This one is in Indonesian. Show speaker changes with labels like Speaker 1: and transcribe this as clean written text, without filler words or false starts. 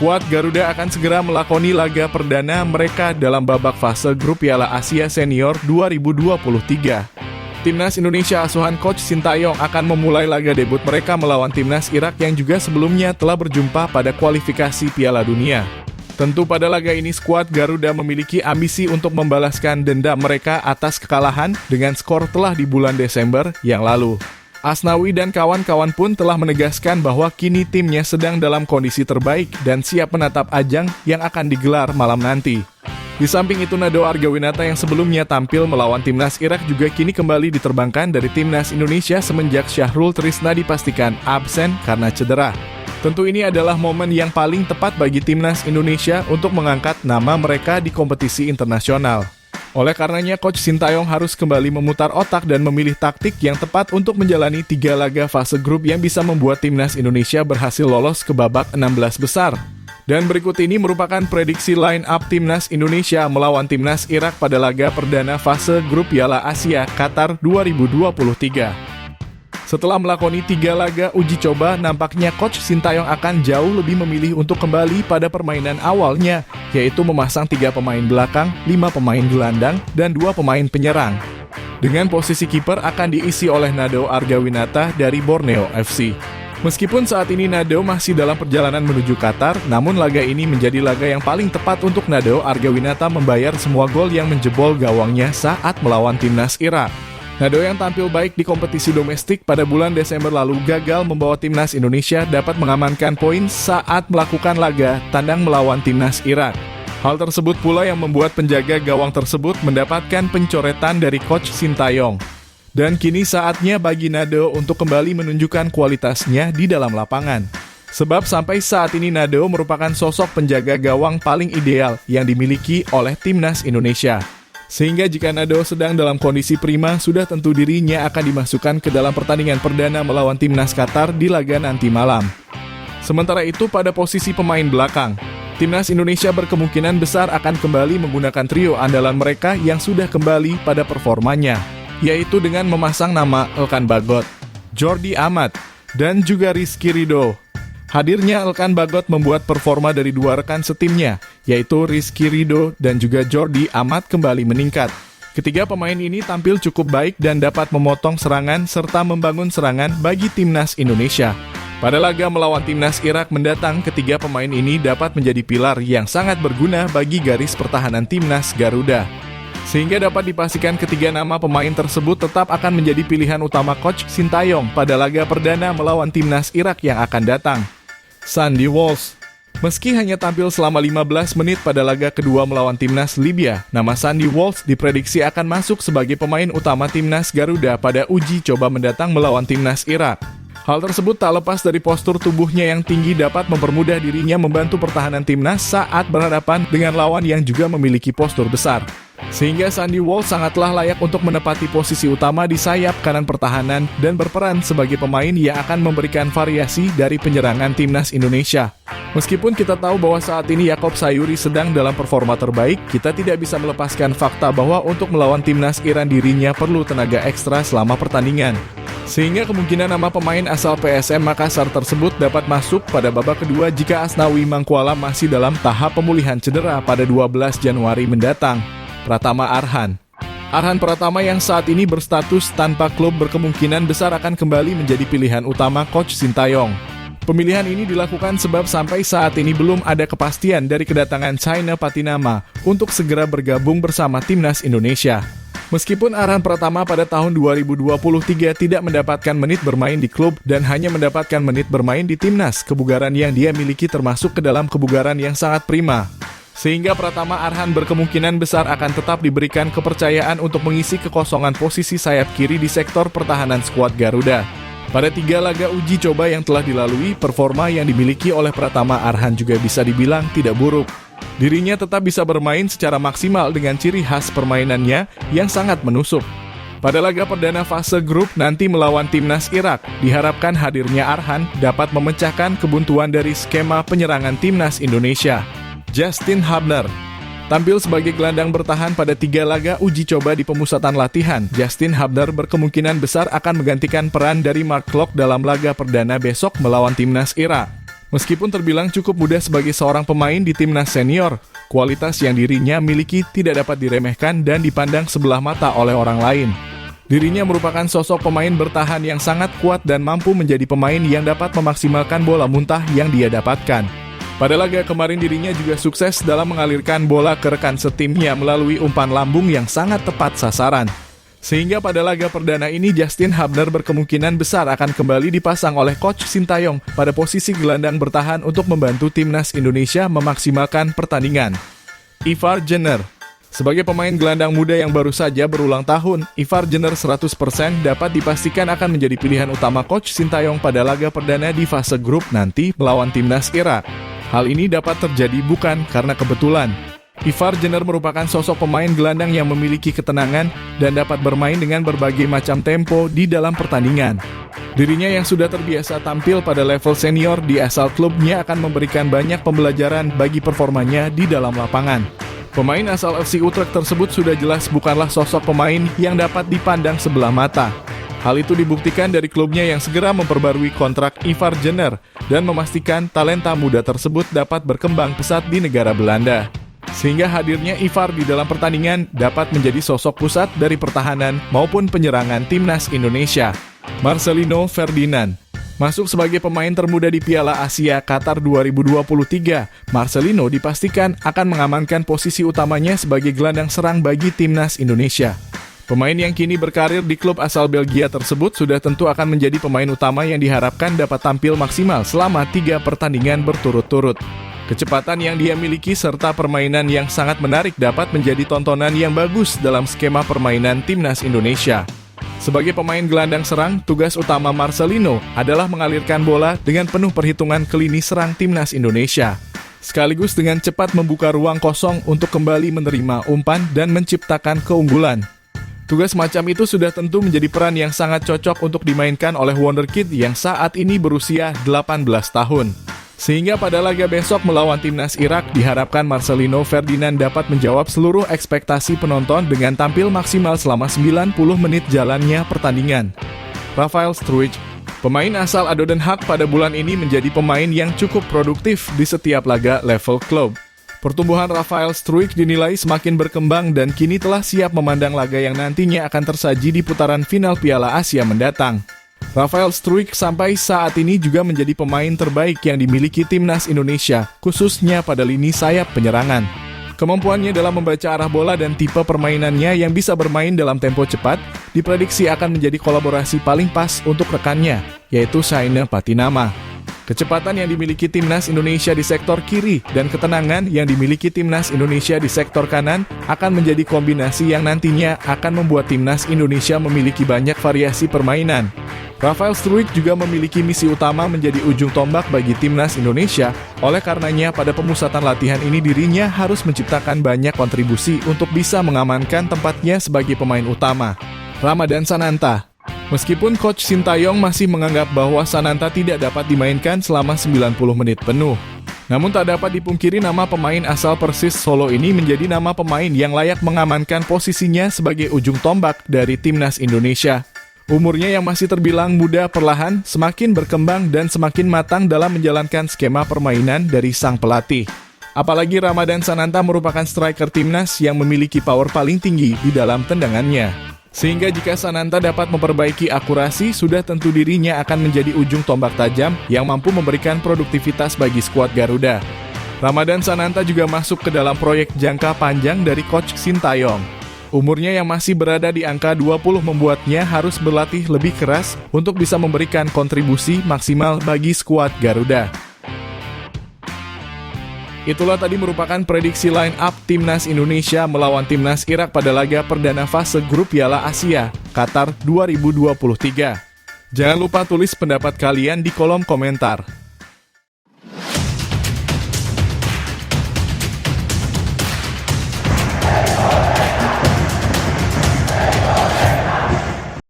Speaker 1: skuad Garuda akan segera melakoni laga perdana mereka dalam babak fase grup Piala Asia Senior 2023. Timnas Indonesia asuhan Coach Sintayong akan memulai laga debut mereka melawan Timnas Irak yang juga sebelumnya telah berjumpa pada kualifikasi Piala Dunia. Tentu pada laga ini skuad Garuda memiliki ambisi untuk membalaskan dendam mereka atas kekalahan dengan skor telah di bulan Desember yang lalu. Asnawi dan kawan-kawan pun telah menegaskan bahwa kini timnya sedang dalam kondisi terbaik dan siap menatap ajang yang akan digelar malam nanti. Di samping itu, Nado Argawinata yang sebelumnya tampil melawan Timnas Irak juga kini kembali diterbangkan dari Timnas Indonesia semenjak Syahrul Trisna dipastikan absen karena cedera. Tentu ini adalah momen yang paling tepat bagi Timnas Indonesia untuk mengangkat nama mereka di kompetisi internasional. Oleh karenanya, Coach Sintayong harus kembali memutar otak dan memilih taktik yang tepat untuk menjalani 3 laga fase grup yang bisa membuat Timnas Indonesia berhasil lolos ke babak 16 besar. Dan berikut ini merupakan prediksi line up Timnas Indonesia melawan Timnas Irak pada laga perdana fase grup Piala Asia Qatar 2023. Setelah melakoni 3 laga uji coba, nampaknya Coach Sintayong akan jauh lebih memilih untuk kembali pada permainan awalnya, yaitu memasang 3 pemain belakang, 5 pemain gelandang, dan 2 pemain penyerang. Dengan posisi kiper akan diisi oleh Nado Argawinata dari Borneo FC. Meskipun saat ini Nado masih dalam perjalanan menuju Qatar, namun laga ini menjadi laga yang paling tepat untuk Nado Argawinata membayar semua gol yang menjebol gawangnya saat melawan Timnas Irak. Nado yang tampil baik di kompetisi domestik pada bulan Desember lalu gagal membawa Timnas Indonesia dapat mengamankan poin saat melakukan laga tandang melawan Timnas Irak. Hal tersebut pula yang membuat penjaga gawang tersebut mendapatkan pencoretan dari Coach Sintayong. Dan kini saatnya bagi Nado untuk kembali menunjukkan kualitasnya di dalam lapangan. Sebab sampai saat ini Nado merupakan sosok penjaga gawang paling ideal yang dimiliki oleh Timnas Indonesia. Sehingga jika Nado sedang dalam kondisi prima, sudah tentu dirinya akan dimasukkan ke dalam pertandingan perdana melawan Timnas Qatar di laga nanti malam. Sementara itu pada posisi pemain belakang, Timnas Indonesia berkemungkinan besar akan kembali menggunakan trio andalan mereka yang sudah kembali pada performanya, yaitu dengan memasang nama Elkan Bagot, Jordi Amat, dan juga Rizky Ridho. Hadirnya Elkan Bagot membuat performa dari 2 rekan setimnya, yaitu Rizky Ridho dan juga Jordi Amat kembali meningkat. Ketiga pemain ini tampil cukup baik dan dapat memotong serangan serta membangun serangan bagi Timnas Indonesia. Pada laga melawan Timnas Irak mendatang, ketiga pemain ini dapat menjadi pilar yang sangat berguna bagi garis pertahanan Timnas Garuda. Sehingga dapat dipastikan ketiga nama pemain tersebut tetap akan menjadi pilihan utama Coach Sintayong pada laga perdana melawan Timnas Irak yang akan datang. Sandy Walsh. Meski hanya tampil selama 15 menit pada laga kedua melawan Timnas Libya, nama Sandy Walsh diprediksi akan masuk sebagai pemain utama Timnas Garuda pada uji coba mendatang melawan Timnas Irak. Hal tersebut tak lepas dari postur tubuhnya yang tinggi dapat mempermudah dirinya membantu pertahanan Timnas saat berhadapan dengan lawan yang juga memiliki postur besar. Sehingga Sandy Walsh sangatlah layak untuk menempati posisi utama di sayap kanan pertahanan dan berperan sebagai pemain yang akan memberikan variasi dari penyerangan Timnas Indonesia. Meskipun kita tahu bahwa saat ini Yakob Sayuri sedang dalam performa terbaik, kita tidak bisa melepaskan fakta bahwa untuk melawan Timnas Iran dirinya perlu tenaga ekstra selama pertandingan. Sehingga kemungkinan nama pemain asal PSM Makassar tersebut dapat masuk pada babak kedua jika Asnawi Mangkualam masih dalam tahap pemulihan cedera pada 12 Januari mendatang. Pratama Arhan Pratama yang saat ini berstatus tanpa klub berkemungkinan besar akan kembali menjadi pilihan utama Coach Sintayong. Pemilihan ini dilakukan sebab sampai saat ini belum ada kepastian dari kedatangan China Patinama untuk segera bergabung bersama Timnas Indonesia. Meskipun Arhan Pratama pada tahun 2023 tidak mendapatkan menit bermain di klub dan hanya mendapatkan menit bermain di Timnas, kebugaran yang dia miliki termasuk ke dalam kebugaran yang sangat prima. Sehingga Pratama Arhan berkemungkinan besar akan tetap diberikan kepercayaan untuk mengisi kekosongan posisi sayap kiri di sektor pertahanan skuad Garuda. Pada 3 laga uji coba yang telah dilalui, performa yang dimiliki oleh Pratama Arhan juga bisa dibilang tidak buruk. Dirinya tetap bisa bermain secara maksimal dengan ciri khas permainannya yang sangat menusuk. Pada laga perdana fase grup nanti melawan Timnas Irak, diharapkan hadirnya Arhan dapat memecahkan kebuntuan dari skema penyerangan Timnas Indonesia. Justin Hubner tampil sebagai gelandang bertahan pada 3 laga uji coba di pemusatan latihan. Justin Hubner berkemungkinan besar akan menggantikan peran dari Mark Klok dalam laga perdana besok melawan Timnas Irak. Meskipun terbilang cukup muda sebagai seorang pemain di timnas senior, kualitas yang dirinya miliki tidak dapat diremehkan dan dipandang sebelah mata oleh orang lain. Dirinya merupakan sosok pemain bertahan yang sangat kuat dan mampu menjadi pemain yang dapat memaksimalkan bola muntah yang dia dapatkan. Pada laga kemarin dirinya juga sukses dalam mengalirkan bola ke rekan setimnya melalui umpan lambung yang sangat tepat sasaran. Sehingga pada laga perdana ini Justin Hubner berkemungkinan besar akan kembali dipasang oleh Coach Sintayong pada posisi gelandang bertahan untuk membantu timnas Indonesia memaksimalkan pertandingan. Ivar Jenner. Sebagai pemain gelandang muda yang baru saja berulang tahun, Ivar Jenner 100% dapat dipastikan akan menjadi pilihan utama Coach Sintayong pada laga perdana di fase grup nanti melawan timnas Irak. Hal ini dapat terjadi bukan karena kebetulan. Ivar Jenner merupakan sosok pemain gelandang yang memiliki ketenangan dan dapat bermain dengan berbagai macam tempo di dalam pertandingan. Dirinya yang sudah terbiasa tampil pada level senior di asal klubnya akan memberikan banyak pembelajaran bagi performanya di dalam lapangan. Pemain asal FC Utrecht tersebut sudah jelas bukanlah sosok pemain yang dapat dipandang sebelah mata. Hal itu dibuktikan dari klubnya yang segera memperbarui kontrak Ivar Jenner dan memastikan talenta muda tersebut dapat berkembang pesat di negara Belanda. Sehingga hadirnya Ivar di dalam pertandingan dapat menjadi sosok pusat dari pertahanan maupun penyerangan timnas Indonesia. Marcelino Ferdinand masuk sebagai pemain termuda di Piala Asia Qatar 2023. Marcelino dipastikan akan mengamankan posisi utamanya sebagai gelandang serang bagi timnas Indonesia. Pemain yang kini berkarir di klub asal Belgia tersebut sudah tentu akan menjadi pemain utama yang diharapkan dapat tampil maksimal selama 3 pertandingan berturut-turut. Kecepatan yang dia miliki serta permainan yang sangat menarik dapat menjadi tontonan yang bagus dalam skema permainan timnas Indonesia. Sebagai pemain gelandang serang, tugas utama Marcelino adalah mengalirkan bola dengan penuh perhitungan ke lini serang timnas Indonesia, sekaligus dengan cepat membuka ruang kosong untuk kembali menerima umpan dan menciptakan keunggulan. Tugas macam itu sudah tentu menjadi peran yang sangat cocok untuk dimainkan oleh Wonderkid yang saat ini berusia 18 tahun. Sehingga pada laga besok melawan timnas Irak diharapkan Marcelino Ferdinand dapat menjawab seluruh ekspektasi penonton dengan tampil maksimal selama 90 menit jalannya pertandingan. Rafael Struijk, pemain asal ADO Den Haag pada bulan ini menjadi pemain yang cukup produktif di setiap laga level klub. Pertumbuhan Rafael Struijk dinilai semakin berkembang dan kini telah siap memandang laga yang nantinya akan tersaji di putaran final Piala Asia mendatang. Rafael Struijk sampai saat ini juga menjadi pemain terbaik yang dimiliki timnas Indonesia, khususnya pada lini sayap penyerangan. Kemampuannya dalam membaca arah bola dan tipe permainannya yang bisa bermain dalam tempo cepat, diprediksi akan menjadi kolaborasi paling pas untuk rekannya, yaitu Saine Patinama. Kecepatan yang dimiliki timnas Indonesia di sektor kiri dan ketenangan yang dimiliki timnas Indonesia di sektor kanan akan menjadi kombinasi yang nantinya akan membuat timnas Indonesia memiliki banyak variasi permainan. Rafael Struijk juga memiliki misi utama menjadi ujung tombak bagi timnas Indonesia, oleh karenanya pada pemusatan latihan ini dirinya harus menciptakan banyak kontribusi untuk bisa mengamankan tempatnya sebagai pemain utama. Ramadan Sananta. Meskipun Coach Sintayong masih menganggap bahwa Sananta tidak dapat dimainkan selama 90 menit penuh, namun tak dapat dipungkiri nama pemain asal Persis Solo ini menjadi nama pemain yang layak mengamankan posisinya sebagai ujung tombak dari timnas Indonesia. Umurnya yang masih terbilang muda perlahan semakin berkembang dan semakin matang dalam menjalankan skema permainan dari sang pelatih. Apalagi Ramadan Sananta merupakan striker timnas yang memiliki power paling tinggi di dalam tendangannya. Sehingga jika Sananta dapat memperbaiki akurasi, sudah tentu dirinya akan menjadi ujung tombak tajam yang mampu memberikan produktivitas bagi skuad Garuda. Ramadan Sananta juga masuk ke dalam proyek jangka panjang dari Coach Sintayong. Umurnya yang masih berada di angka 20 membuatnya harus berlatih lebih keras untuk bisa memberikan kontribusi maksimal bagi skuad Garuda. Itulah tadi merupakan prediksi line up timnas Indonesia melawan timnas Irak pada laga perdana fase grup Piala Asia Qatar 2023. Jangan lupa tulis pendapat kalian di kolom komentar.